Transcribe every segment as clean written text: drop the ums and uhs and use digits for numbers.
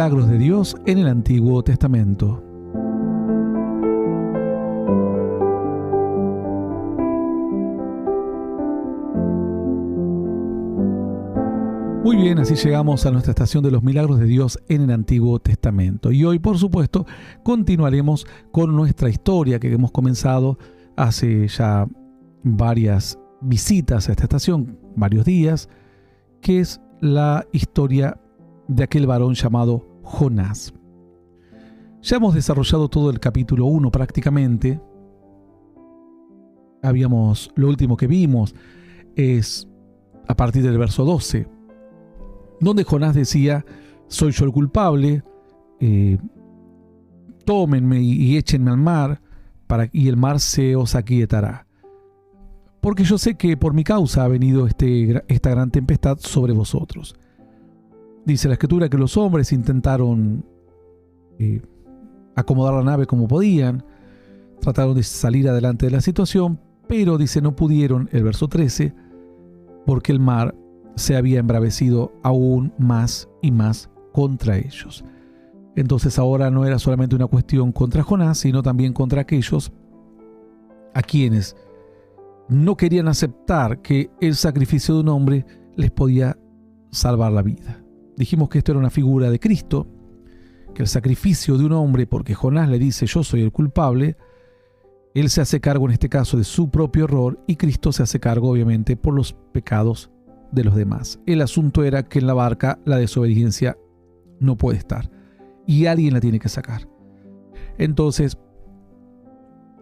milagros de Dios en el Antiguo Testamento. Muy bien, así llegamos a nuestra estación de los milagros de Dios en el Antiguo Testamento. Y hoy, por supuesto, continuaremos con nuestra historia que hemos comenzado hace ya varias visitas a esta estación, varios días, que es la historia de aquel varón llamado Jonás. Ya hemos desarrollado todo el capítulo 1 prácticamente. Lo último que vimos es a partir del verso 12, donde Jonás decía: soy yo el culpable, tómenme y échenme al mar, y el mar se os aquietará. Porque yo sé que por mi causa ha venido esta gran tempestad sobre vosotros. Dice la Escritura que los hombres intentaron acomodar la nave como podían, trataron de salir adelante de la situación, pero dice no pudieron, el verso 13, porque el mar se había embravecido aún más y más contra ellos. Entonces ahora no era solamente una cuestión contra Jonás, sino también contra aquellos a quienes no querían aceptar que el sacrificio de un hombre les podía salvar la vida. Dijimos que esto era una figura de Cristo, que el sacrificio de un hombre, porque Jonás le dice yo soy el culpable, él se hace cargo en este caso de su propio error y Cristo se hace cargo obviamente por los pecados de los demás. El asunto era que en la barca la desobediencia no puede estar y alguien la tiene que sacar. Entonces,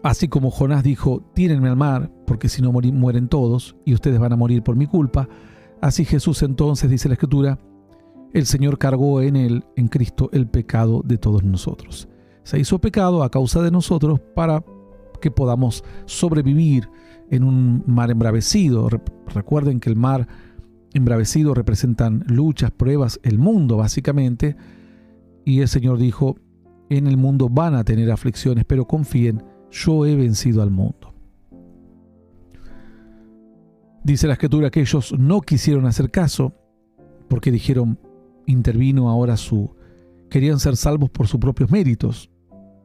así como Jonás dijo, tírenme al mar, porque si no mueren todos y ustedes van a morir por mi culpa, así Jesús entonces, dice la Escritura, el Señor cargó en él, en Cristo, el pecado de todos nosotros. Se hizo pecado a causa de nosotros para que podamos sobrevivir en un mar embravecido. Recuerden que el mar embravecido representan luchas, pruebas, el mundo básicamente, y el Señor dijo, en el mundo van a tener aflicciones, pero confíen, yo he vencido al mundo. Dice la Escritura que ellos no quisieron hacer caso porque dijeron, intervino ahora querían ser salvos por sus propios méritos.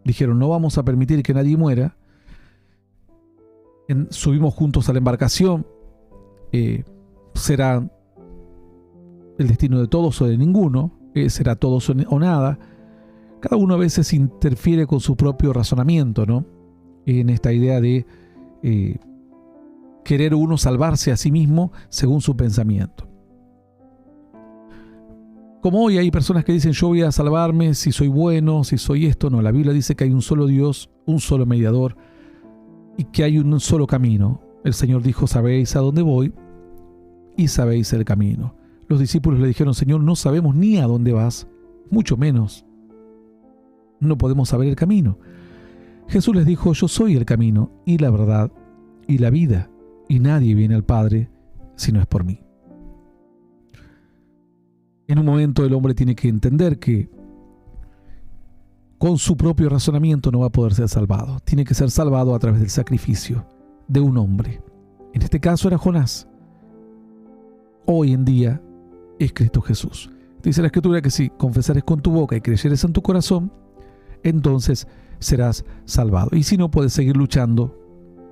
Dijeron, no vamos a permitir que nadie muera. Subimos juntos a la embarcación, será el destino de todos o de ninguno, será todos o nada. Cada uno a veces interfiere con su propio razonamiento, ¿no? En esta idea de querer uno salvarse a sí mismo según su pensamiento. Como hoy hay personas que dicen yo voy a salvarme si soy bueno, si soy esto. No, la Biblia dice que hay un solo Dios, un solo mediador y que hay un solo camino. El Señor dijo, sabéis a dónde voy y sabéis el camino. Los discípulos le dijeron, Señor, no sabemos ni a dónde vas, mucho menos no podemos saber el camino. Jesús les dijo, yo soy el camino y la verdad y la vida, y nadie viene al Padre si no es por mí. En un momento el hombre tiene que entender que con su propio razonamiento no va a poder ser salvado. Tiene que ser salvado a través del sacrificio de un hombre. En este caso era Jonás. Hoy en día es Cristo Jesús. Dice la Escritura que si confesares con tu boca y creyeres en tu corazón, entonces serás salvado. Y si no, puedes seguir luchando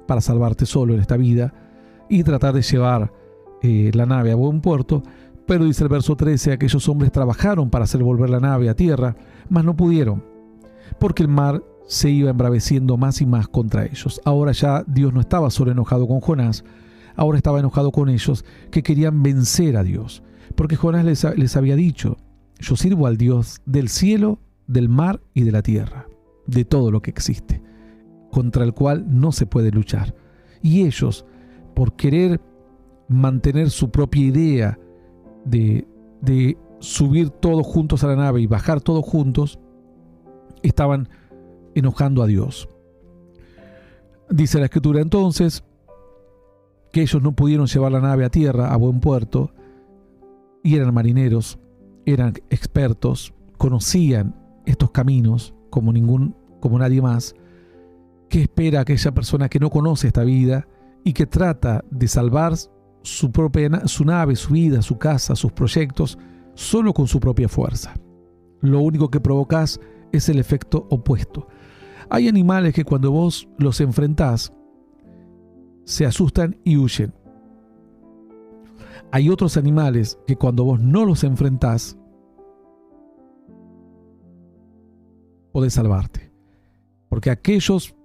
para salvarte solo en esta vida y tratar de llevar la nave a buen puerto. Pero dice el verso 13, aquellos hombres trabajaron para hacer volver la nave a tierra, mas no pudieron, porque el mar se iba embraveciendo más y más contra ellos. Ahora ya Dios no estaba solo enojado con Jonás, ahora estaba enojado con ellos que querían vencer a Dios, porque Jonás les había dicho, yo sirvo al Dios del cielo, del mar y de la tierra, de todo lo que existe, contra el cual no se puede luchar. Y ellos, por querer mantener su propia idea de subir todos juntos a la nave y bajar todos juntos, estaban enojando a Dios. Dice la Escritura entonces que ellos no pudieron llevar la nave a tierra, a buen puerto, y eran marineros, eran expertos, conocían estos caminos como nadie más. ¿Qué espera aquella persona que no conoce esta vida y que trata de salvar su nave, su vida, su casa, sus proyectos, solo con su propia fuerza? lo único que provocás es el efecto opuesto. Hay animales que cuando vos los enfrentás, se asustan y huyen. Hay otros animales que cuando vos no los enfrentás, podés salvarte. Porque aquellos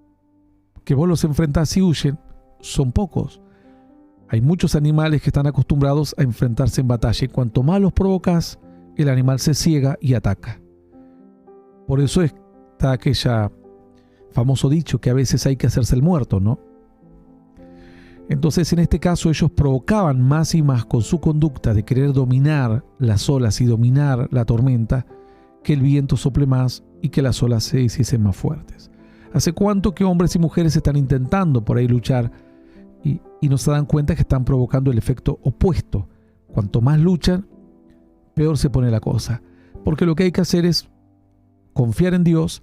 que vos los enfrentás y huyen, son pocos. Hay muchos animales que están acostumbrados a enfrentarse en batalla, y cuanto más los provocas, el animal se ciega y ataca. Por eso está aquella famoso dicho que a veces hay que hacerse el muerto, ¿no? Entonces, en este caso, ellos provocaban más y más con su conducta de querer dominar las olas y dominar la tormenta, que el viento sople más y que las olas se hiciesen más fuertes. ¿Hace cuánto que hombres y mujeres están intentando por ahí luchar y no se dan cuenta que están provocando el efecto opuesto? Cuanto más luchan, peor se pone la cosa. Porque lo que hay que hacer es confiar en Dios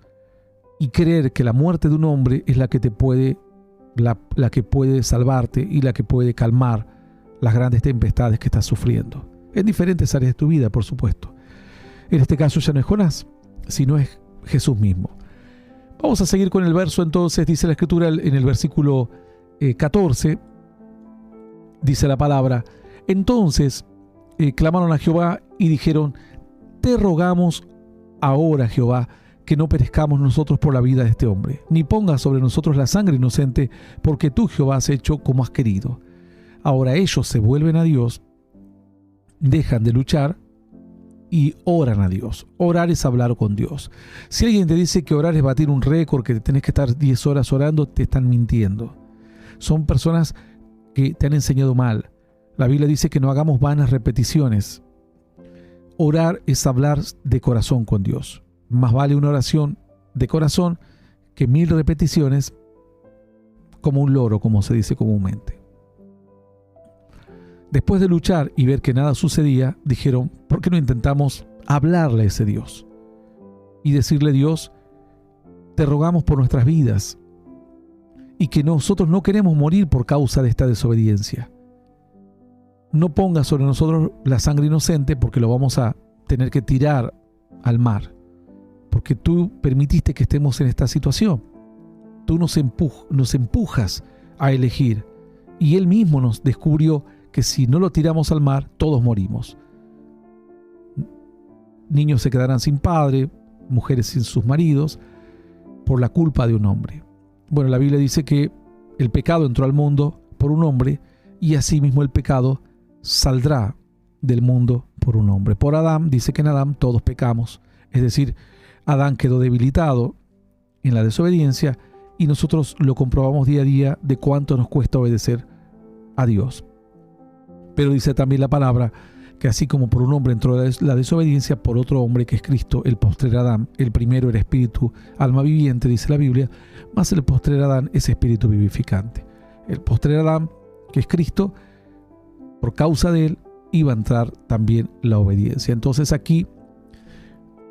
y creer que la muerte de un hombre es la que te puede, la que puede salvarte y la que puede calmar las grandes tempestades que estás sufriendo. En diferentes áreas de tu vida, por supuesto. En este caso ya no es Jonás, sino es Jesús mismo. Vamos a seguir con el verso entonces. Dice la Escritura en el versículo 14, dice la palabra: entonces clamaron a Jehová y dijeron: te rogamos ahora, Jehová, que no perezcamos nosotros por la vida de este hombre, ni pongas sobre nosotros la sangre inocente, porque tú, Jehová, has hecho como has querido. Ahora ellos se vuelven a Dios, dejan de luchar y oran a Dios. Orar es hablar con Dios. Si alguien te dice que orar es batir un récord, que tenés que estar 10 horas orando, te están mintiendo. Son personas que te han enseñado mal. La Biblia dice que no hagamos vanas repeticiones. Orar es hablar de corazón con Dios. Más vale una oración de corazón que 1000 repeticiones como un loro, como se dice comúnmente. Después de luchar y ver que nada sucedía, dijeron: ¿por qué no intentamos hablarle a ese Dios? Y decirle: Dios, te rogamos por nuestras vidas y que nosotros no queremos morir por causa de esta desobediencia. No pongas sobre nosotros la sangre inocente, porque lo vamos a tener que tirar al mar, porque tú permitiste que estemos en esta situación. Tú nos empujas a elegir, y Él mismo nos descubrió que si no lo tiramos al mar, todos morimos. Niños se quedarán sin padre, mujeres sin sus maridos, por la culpa de un hombre. Bueno, la Biblia dice que el pecado entró al mundo por un hombre, y asimismo el pecado saldrá del mundo por un hombre. Por Adán, dice que en Adán todos pecamos. Es decir, Adán quedó debilitado en la desobediencia, y nosotros lo comprobamos día a día de cuánto nos cuesta obedecer a Dios. Pero dice también la palabra que así como por un hombre entró la desobediencia, por otro hombre que es Cristo, el postrer Adán, el primero era espíritu, alma viviente, dice la Biblia, más el postrer Adán es espíritu vivificante. El postrer Adán, que es Cristo, por causa de él iba a entrar también la obediencia. Entonces aquí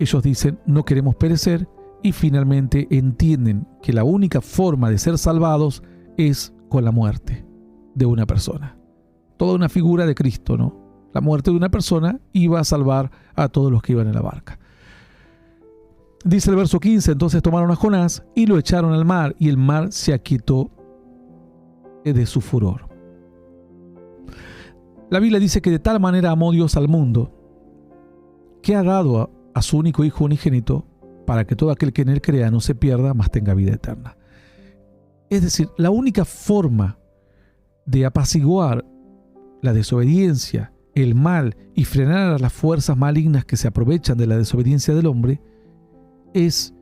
ellos dicen: no queremos perecer, y finalmente entienden que la única forma de ser salvados es con la muerte de una persona. Toda una figura de Cristo, ¿no? La muerte de una persona iba a salvar a todos los que iban en la barca. Dice el verso 15: entonces tomaron a Jonás y lo echaron al mar, y el mar se aquietó de su furor. La Biblia dice que de tal manera amó Dios al mundo, que ha dado a su único Hijo unigénito, para que todo aquel que en él crea no se pierda, mas tenga vida eterna. Es decir, la única forma de apaciguar la desobediencia, el mal y frenar a las fuerzas malignas que se aprovechan de la desobediencia del hombre es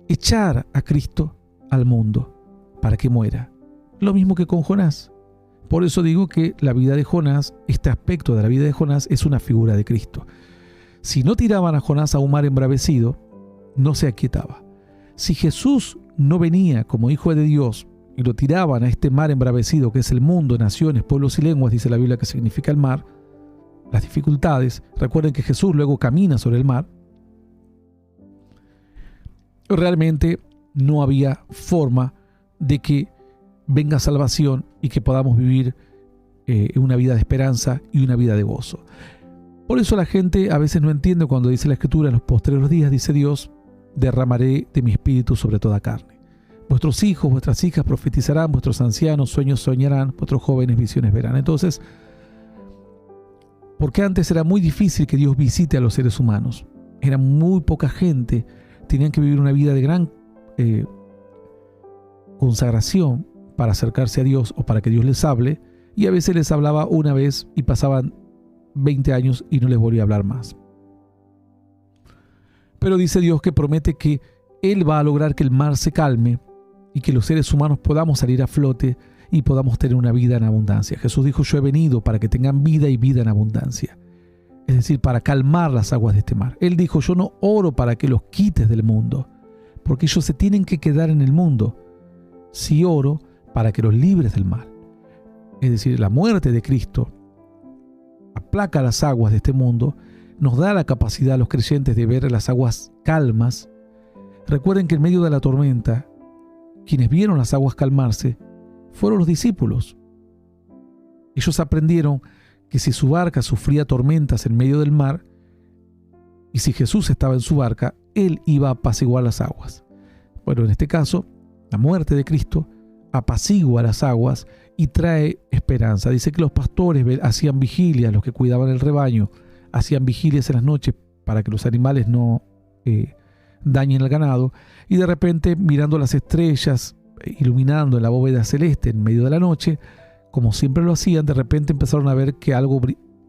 echar a Cristo al mundo para que muera. Lo mismo que con Jonás. Por eso digo que la vida de Jonás, este aspecto de la vida de Jonás, es una figura de Cristo. Si no tiraban a Jonás a un mar embravecido, no se aquietaba. Si Jesús no venía como Hijo de Dios y lo tiraban a este mar embravecido que es el mundo, naciones, pueblos y lenguas, dice la Biblia que significa el mar, las dificultades, recuerden que Jesús luego camina sobre el mar, realmente no había forma de que venga salvación y que podamos vivir una vida de esperanza y una vida de gozo. Por eso la gente a veces no entiende cuando dice la Escritura: en los postreros días, dice Dios, derramaré de mi espíritu sobre toda carne. Vuestros hijos, vuestras hijas profetizarán, vuestros ancianos sueños soñarán, vuestros jóvenes visiones verán. Entonces, porque antes era muy difícil que Dios visite a los seres humanos. Era muy poca gente, tenían que vivir una vida de gran consagración para acercarse a Dios o para que Dios les hable, y a veces les hablaba una vez y pasaban 20 años y no les volvía a hablar más. Pero dice Dios que promete que Él va a lograr que el mar se calme y que los seres humanos podamos salir a flote y podamos tener una vida en abundancia. Jesús dijo: yo he venido para que tengan vida y vida en abundancia. Es decir, para calmar las aguas de este mar. Él dijo: yo no oro para que los quites del mundo, porque ellos se tienen que quedar en el mundo. Sí oro para que los libres del mal. Es decir, la muerte de Cristo aplaca las aguas de este mundo, nos da la capacidad a los creyentes de ver las aguas calmas. Recuerden que en medio de la tormenta, quienes vieron las aguas calmarse fueron los discípulos. Ellos aprendieron que si su barca sufría tormentas en medio del mar, y si Jesús estaba en su barca, Él iba a apaciguar las aguas. Bueno, en este caso, la muerte de Cristo apacigua las aguas y trae esperanza. Dice que los pastores hacían vigilias, los que cuidaban el rebaño, hacían vigilias en las noches para que los animales no dañen el ganado, y de repente, mirando las estrellas, iluminando en la bóveda celeste en medio de la noche, como siempre lo hacían, de repente empezaron a ver que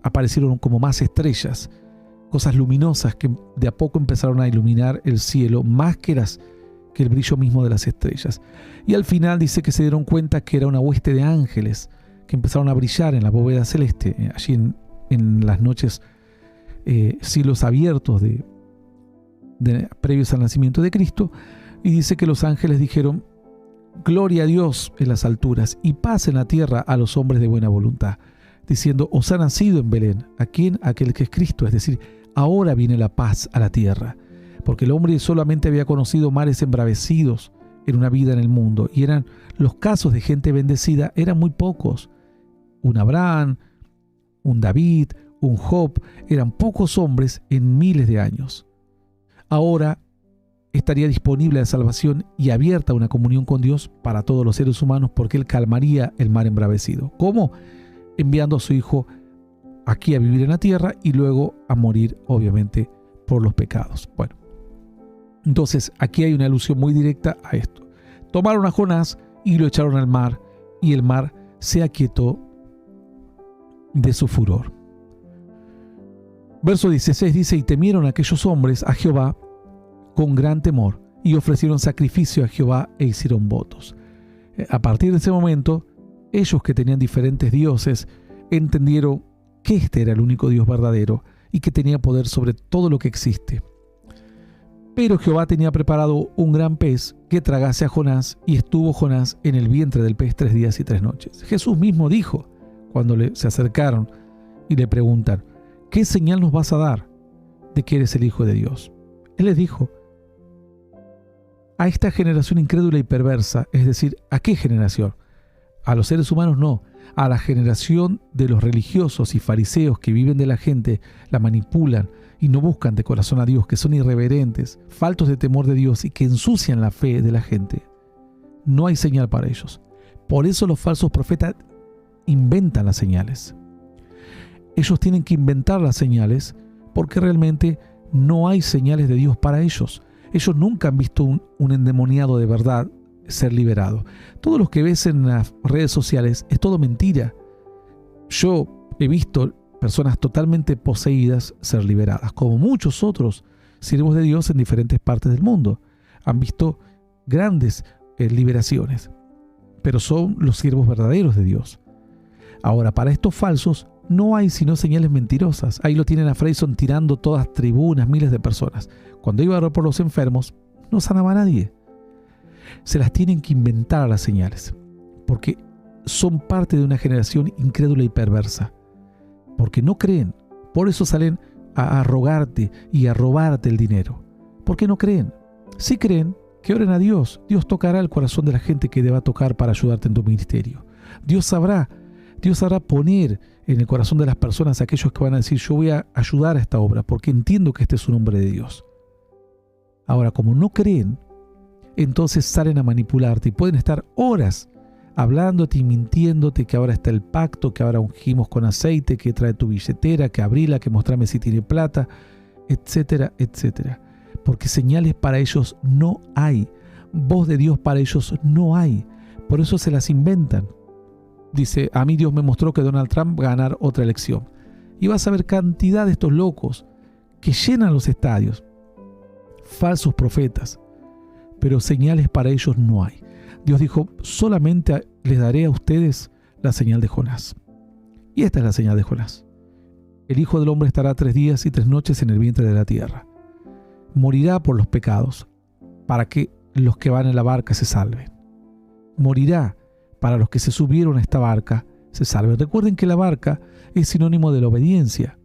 aparecieron como más estrellas, cosas luminosas que de a poco empezaron a iluminar el cielo, más que el brillo mismo de las estrellas. Y al final dice que se dieron cuenta que era una hueste de ángeles que empezaron a brillar en la bóveda celeste, allí en las noches, cielos abiertos previos al nacimiento de Cristo. Y dice que los ángeles dijeron: gloria a Dios en las alturas y paz en la tierra a los hombres de buena voluntad, diciendo: os ha nacido en Belén, ¿a quién? Aquel que es Cristo. Es decir, ahora viene la paz a la tierra, porque el hombre solamente había conocido mares embravecidos en una vida en el mundo, y eran los casos de gente bendecida, eran muy pocos. Un Abraham, un David, un Job, eran pocos hombres en miles de años. Ahora estaría disponible la salvación y abierta una comunión con Dios para todos los seres humanos, porque Él calmaría el mar embravecido. ¿Cómo? Enviando a su Hijo aquí a vivir en la tierra y luego a morir, obviamente, por los pecados. Bueno, entonces aquí hay una alusión muy directa a esto. Tomaron a Jonás y lo echaron al mar, y el mar se aquietó de su furor. Verso 16 dice: y temieron aquellos hombres a Jehová con gran temor, y ofrecieron sacrificio a Jehová e hicieron votos. A partir de ese momento, ellos, que tenían diferentes dioses, entendieron que este era el único Dios verdadero y que tenía poder sobre todo lo que existe. Pero Jehová tenía preparado un gran pez que tragase a Jonás, y estuvo Jonás en el vientre del pez 3 días y 3 noches. Jesús mismo dijo, cuando se acercaron y le preguntan: ¿qué señal nos vas a dar de que eres el Hijo de Dios? Él les dijo: a esta generación incrédula y perversa. Es decir, ¿a qué generación? A los seres humanos no, a la generación de los religiosos y fariseos que viven de la gente, la manipulan y no buscan de corazón a Dios, que son irreverentes, faltos de temor de Dios y que ensucian la fe de la gente. No hay señal para ellos. Por eso los falsos profetas inventan las señales. Ellos tienen que inventar las señales porque realmente no hay señales de Dios para ellos. Ellos nunca han visto un endemoniado de verdad ser liberado. Todo lo que ves en las redes sociales es todo mentira. Yo he visto personas totalmente poseídas ser liberadas, como muchos otros siervos de Dios en diferentes partes del mundo. Han visto grandes liberaciones, pero son los siervos verdaderos de Dios. Ahora, para estos falsos no hay sino señales mentirosas. Ahí lo tienen a Freyson tirando todas tribunas, miles de personas. Cuando iba a orar por los enfermos, no sanaba a nadie. Se las tienen que inventar a las señales, porque son parte de una generación incrédula y perversa, porque no creen. Por eso salen a rogarte y a robarte el dinero, porque no creen. Si creen, que oren a Dios. Dios tocará el corazón de la gente que deba tocar para ayudarte en tu ministerio. Dios sabrá Dios sabrá poner en el corazón de las personas aquellos que van a decir, yo voy a ayudar a esta obra porque entiendo que este es un hombre de Dios. Ahora, como no creen, entonces salen a manipularte y pueden estar horas hablándote y mintiéndote que ahora está el pacto, que ahora ungimos con aceite, que trae tu billetera, que abrila, que mostrame si tiene plata, etcétera, etcétera. Porque señales para ellos no hay. Voz de Dios para ellos no hay. Por eso se las inventan. Dice, a mí Dios me mostró que Donald Trump va a ganar otra elección. Y vas a ver cantidad de estos locos que llenan los estadios. Falsos profetas. Pero señales para ellos no hay. Dios dijo, solamente les daré a ustedes la señal de Jonás. Y esta es la señal de Jonás. El Hijo del Hombre estará 3 días y 3 noches en el vientre de la tierra. Morirá por los pecados, para que los que van en la barca se salven. Morirá para los que se subieron a esta barca se salven. Recuerden que la barca es sinónimo de la obediencia.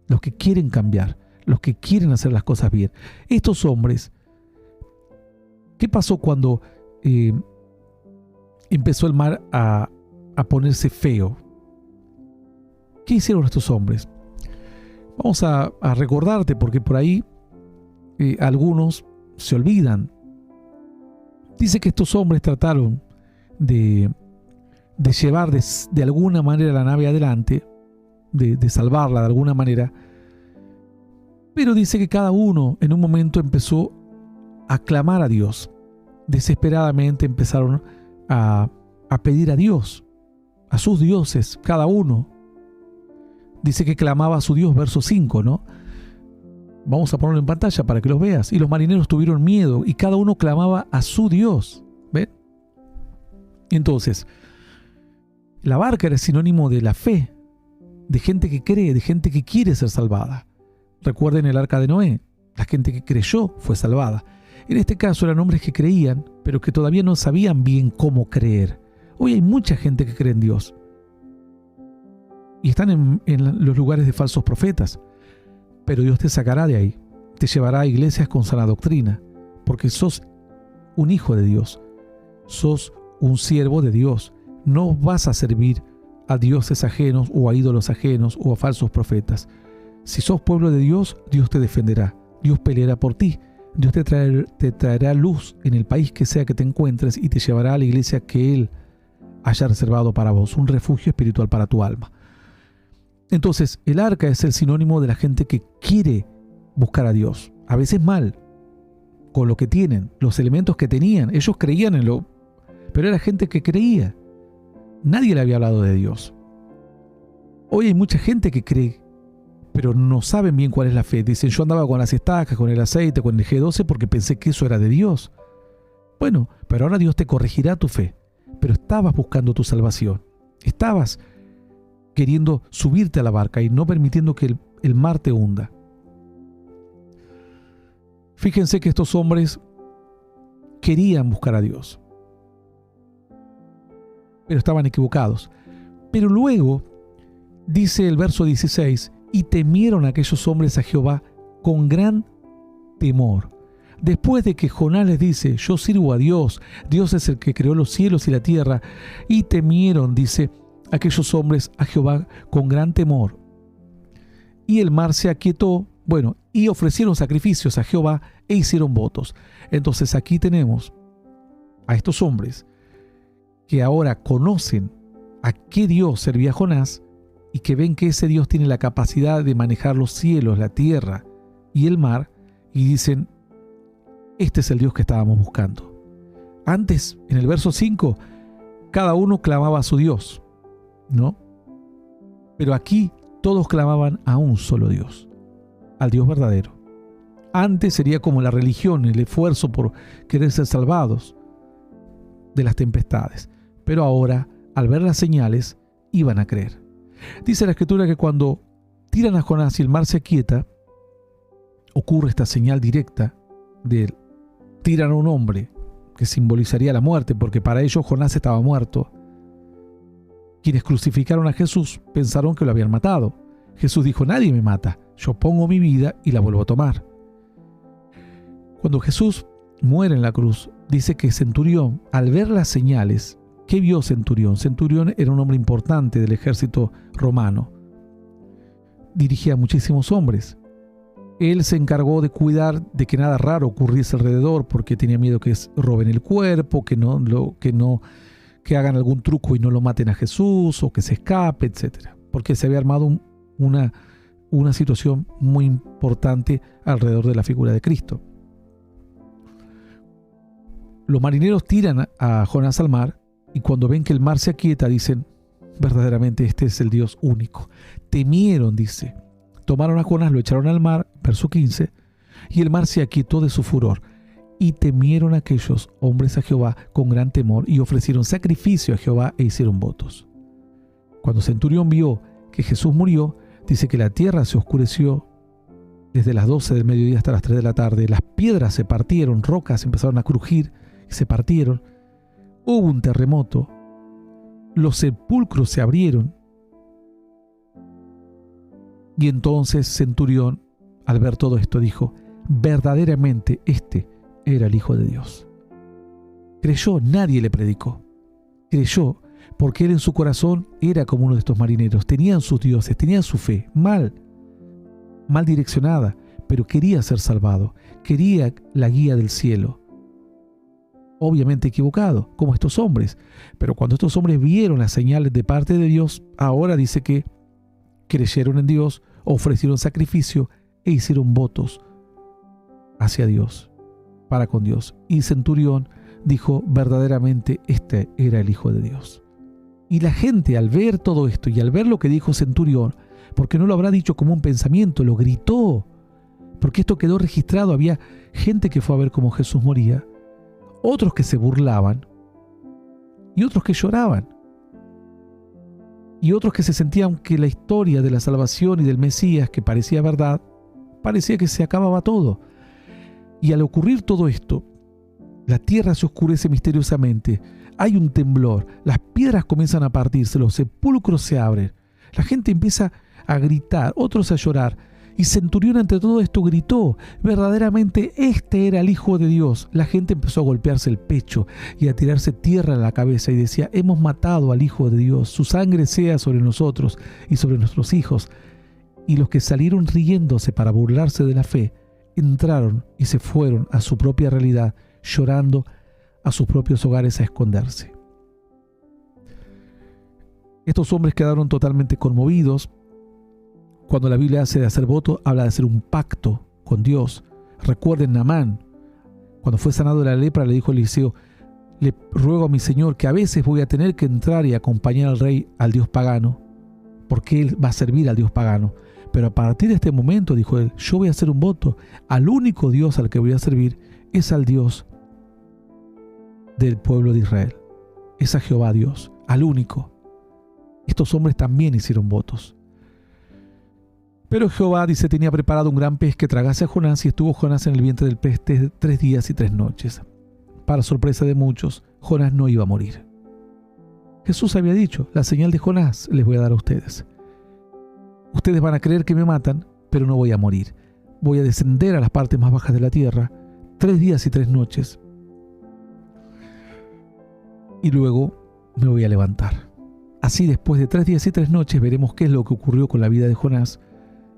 Los que quieren cambiar, los que quieren hacer las cosas bien. Estos hombres, ¿qué pasó cuando empezó el mar a ponerse feo? ¿Qué hicieron estos hombres? Vamos a recordarte porque por ahí algunos se olvidan. Dice que estos hombres trataron de llevar de alguna manera la nave adelante, de salvarla de alguna manera, pero dice que cada uno en un momento empezó a clamar a Dios. Desesperadamente empezaron a pedir a Dios, a sus dioses, cada uno. Dice que clamaba a su Dios, verso 5, ¿no? Vamos a ponerlo en pantalla para que los veas. Y los marineros tuvieron miedo y cada uno clamaba a su Dios. ¿Ven? Entonces, la barca era sinónimo de la fe, de gente que cree, de gente que quiere ser salvada. Recuerden el arca de Noé. La gente que creyó fue salvada. En este caso eran hombres que creían, pero que todavía no sabían bien cómo creer. Hoy hay mucha gente que cree en Dios. Y están en los lugares de falsos profetas. Pero Dios te sacará de ahí. Te llevará a iglesias con sana doctrina. Porque sos un hijo de Dios. Sos un siervo de Dios. No vas a servir a dioses ajenos o a ídolos ajenos o a falsos profetas. Si sos pueblo de Dios, Dios te defenderá. Dios peleará por ti. Dios te traerá luz en el país que sea que te encuentres y te llevará a la iglesia que Él haya reservado para vos. Un refugio espiritual para tu alma. Entonces, el arca es el sinónimo de la gente que quiere buscar a Dios. A veces mal, con lo que tienen, los elementos que tenían. Ellos creían en lo... Pero era gente que creía. Nadie le había hablado de Dios. Hoy hay mucha gente que cree, pero no saben bien cuál es la fe. Dicen, yo andaba con las estacas, con el aceite, con el G12 porque pensé que eso era de Dios. Bueno, pero ahora Dios te corregirá tu fe. Pero estabas buscando tu salvación. Estabas queriendo subirte a la barca y no permitiendo que el mar te hunda. Fíjense que estos hombres querían buscar a Dios, pero estaban equivocados. Pero luego, dice el verso 16, y temieron aquellos hombres a Jehová con gran temor. Después de que Jonás les dice, yo sirvo a Dios, Dios es el que creó los cielos y la tierra, y temieron, dice, aquellos hombres a Jehová con gran temor. Y el mar se aquietó, y ofrecieron sacrificios a Jehová e hicieron votos. Entonces aquí tenemos a estos hombres que ahora conocen a qué Dios servía a Jonás y que ven que ese Dios tiene la capacidad de manejar los cielos, la tierra y el mar, y dicen, este es el Dios que estábamos buscando. Antes, en el verso 5, cada uno clamaba a su Dios, ¿no? Pero aquí todos clamaban a un solo Dios, al Dios verdadero. Antes sería como la religión, el esfuerzo por querer ser salvados de las tempestades. Pero ahora, al ver las señales, iban a creer. Dice la Escritura que cuando tiran a Jonás y el mar se aquieta, ocurre esta señal directa de tiran a un hombre, que simbolizaría la muerte, porque para ellos Jonás estaba muerto. Quienes crucificaron a Jesús pensaron que lo habían matado. Jesús dijo, nadie me mata, yo pongo mi vida y la vuelvo a tomar. Cuando Jesús muere en la cruz, dice que Centurión, al ver las señales, ¿Qué vio Centurión? Centurión era un hombre importante del ejército romano. Dirigía a muchísimos hombres. Él se encargó de cuidar de que nada raro ocurriese alrededor, porque tenía miedo que roben el cuerpo, que hagan algún truco y no lo maten a Jesús, o que se escape, etc. Porque se había armado una situación muy importante alrededor de la figura de Cristo. Los marineros tiran a Jonás al mar, y cuando ven que el mar se aquieta, dicen: verdaderamente este es el Dios único. Temieron, dice. Tomaron a Jonás, lo echaron al mar, verso 15, y el mar se aquietó de su furor. Y temieron aquellos hombres a Jehová con gran temor, y ofrecieron sacrificio a Jehová e hicieron votos. Cuando Centurión vio que Jesús murió, dice que la tierra se oscureció desde las 12 del mediodía hasta las 3 de la tarde. Las piedras se partieron, rocas empezaron a crujir y se partieron. Hubo un terremoto, los sepulcros se abrieron. Y entonces Centurión, al ver todo esto, dijo: verdaderamente este era el Hijo de Dios. Creyó, nadie le predicó. Creyó porque él en su corazón era como uno de estos marineros. Tenían sus dioses, tenían su fe, mal direccionada, pero quería ser salvado, quería la guía del cielo. Obviamente equivocado, como estos hombres. Pero cuando estos hombres vieron las señales de parte de Dios, ahora dice que creyeron en Dios, ofrecieron sacrificio e hicieron votos hacia Dios, para con Dios. Y Centurión dijo: verdaderamente este era el Hijo de Dios. Y la gente, al ver todo esto y al ver lo que dijo Centurión, porque no lo habrá dicho como un pensamiento, lo gritó, porque esto quedó registrado. Había gente que fue a ver cómo Jesús moría, otros que se burlaban y otros que lloraban, y otros que se sentían que la historia de la salvación y del Mesías, que parecía verdad, parecía que se acababa todo. Y al ocurrir todo esto, la tierra se oscurece misteriosamente, hay un temblor, las piedras comienzan a partirse, los sepulcros se abren, la gente empieza a gritar, otros a llorar. Y Centurión ante todo esto gritó: verdaderamente este era el Hijo de Dios. La gente empezó a golpearse el pecho y a tirarse tierra en la cabeza y decía: hemos matado al Hijo de Dios, su sangre sea sobre nosotros y sobre nuestros hijos. Y los que salieron riéndose para burlarse de la fe, entraron y se fueron a su propia realidad, llorando a sus propios hogares a esconderse. Estos hombres quedaron totalmente conmovidos. Cuando la Biblia hace de hacer voto, habla de hacer un pacto con Dios. Recuerden Naamán, cuando fue sanado de la lepra, le dijo a Eliseo: le ruego a mi Señor que a veces voy a tener que entrar y acompañar al rey, al Dios pagano, porque él va a servir al Dios pagano. Pero a partir de este momento, dijo él, yo voy a hacer un voto. Al único Dios al que voy a servir es al Dios del pueblo de Israel. Es a Jehová Dios, al único. Estos hombres también hicieron votos. Pero Jehová, dice, tenía preparado un gran pez que tragase a Jonás, y estuvo Jonás en el vientre del pez 3 días y 3 noches. Para sorpresa de muchos, Jonás no iba a morir. Jesús había dicho: la señal de Jonás les voy a dar a ustedes. Ustedes van a creer que me matan, pero no voy a morir. Voy a descender a las partes más bajas de la tierra, 3 días y 3 noches. Y luego me voy a levantar. Así, después de 3 días y 3 noches, veremos qué es lo que ocurrió con la vida de Jonás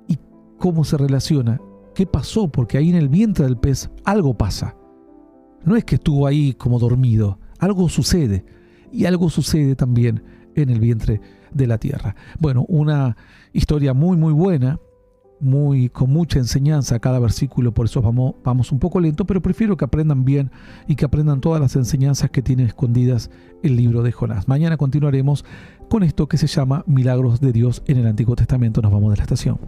y cómo se relaciona, qué pasó, porque ahí en el vientre del pez algo pasa. No es que estuvo ahí como dormido, algo sucede. Y algo sucede también en el vientre de la tierra. Bueno, una historia muy muy buena, con mucha enseñanza cada versículo, por eso vamos un poco lento, pero prefiero que aprendan bien y que aprendan todas las enseñanzas que tiene escondidas el libro de Jonás. Mañana continuaremos con esto que se llama Milagros de Dios en el Antiguo Testamento. Nos vamos de la estación.